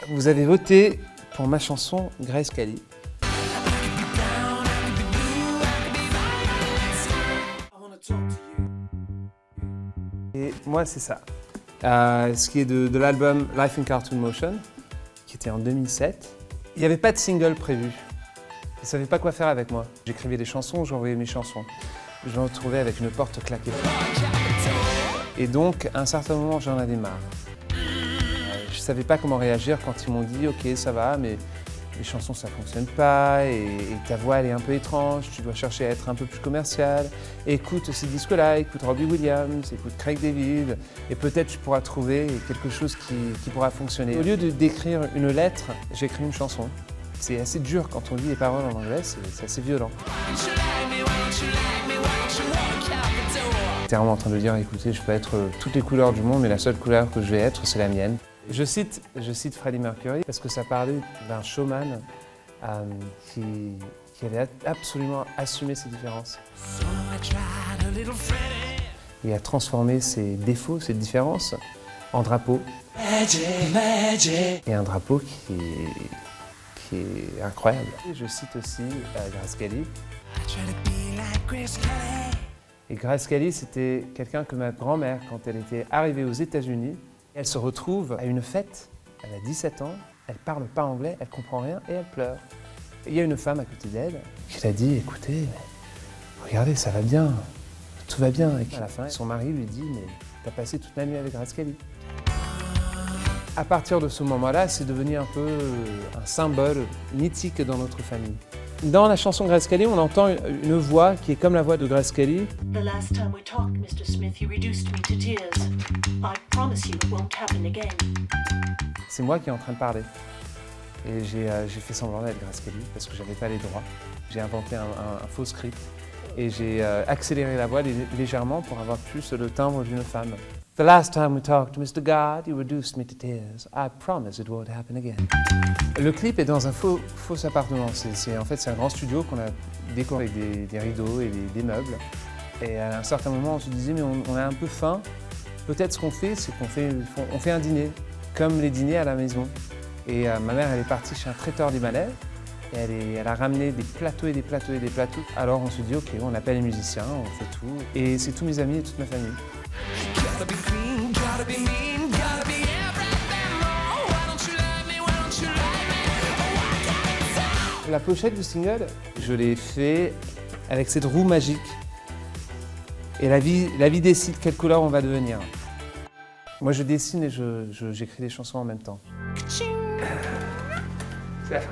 Vous avez voté pour ma chanson Grace Kelly. Et moi, c'est ça. Ce qui est de l'album Life in Cartoon Motion, qui était en 2007. Il n'y avait pas de single prévu. Ils ne savaient pas quoi faire avec moi. J'écrivais des chansons, j'envoyais mes chansons. Je me retrouvais avec une porte claquée. Et donc, à un certain moment, j'en avais marre. Je ne savais pas comment réagir quand ils m'ont dit « Ok, ça va, mais les chansons, ça ne fonctionne pas, et ta voix, elle est un peu étrange, tu dois chercher à être un peu plus commercial. Écoute ces disques-là, écoute Robbie Williams, écoute Craig David, et peut-être tu pourras trouver quelque chose qui pourra fonctionner. » Au lieu d'écrire une lettre, j'écris une chanson. C'est assez dur quand on lit les paroles en anglais, c'est assez violent. J'étais vraiment en train de dire, écoutez, je peux être toutes les couleurs du monde, mais la seule couleur que je vais être, c'est la mienne. Je cite Freddie Mercury parce que ça parlait d'un showman qui avait absolument assumé ses différences. Il a transformé ses défauts, ses différences, en drapeau. Et un drapeau qui est incroyable. Et je cite aussi Grace Kelly. Et Grace Kelly, c'était quelqu'un que ma grand-mère, quand elle était arrivée aux États-Unis, elle se retrouve à une fête, elle a 17 ans, elle parle pas anglais, elle comprend rien et elle pleure. Et il y a une femme à côté d'elle qui l'a dit, écoutez, regardez, ça va bien, tout va bien. Et à la fin, son mari lui dit, mais t'as passé toute la nuit avec Grace Kelly. À partir de ce moment-là, c'est devenu un peu un symbole mythique dans notre famille. Dans la chanson Grace Kelly, on entend une voix qui est comme la voix de Grace Kelly. The last time we talked, Mr. Smith, you reduced me to tears. I promise you it won't happen again. C'est moi qui est en train de parler. Et j'ai fait semblant d'être Grace Kelly parce que j'avais pas les droits. J'ai inventé un faux script et j'ai accéléré la voix légèrement pour avoir plus le timbre d'une femme. The last time we talked, Mr. God, you reduced me to tears. I promise it won't happen again. Le clip est dans un faux appartement. En fait, c'est un grand studio qu'on a décoré avec des rideaux et des meubles. Et à un certain moment, on se disait, mais on a un peu faim. Peut-être ce qu'on fait, c'est qu'on fait un dîner, comme les dîners à la maison. Et ma mère, elle est partie chez un traiteur libanais. Et elle a ramené des plateaux et des plateaux et des plateaux. Alors on se dit, ok, on appelle les musiciens, on fait tout. Et c'est tous mes amis et toute ma famille. La pochette du single, je l'ai fait avec cette roue magique. Et la vie décide quelle couleur on va devenir. Moi je dessine et j'écris des chansons en même temps. C'est la fin.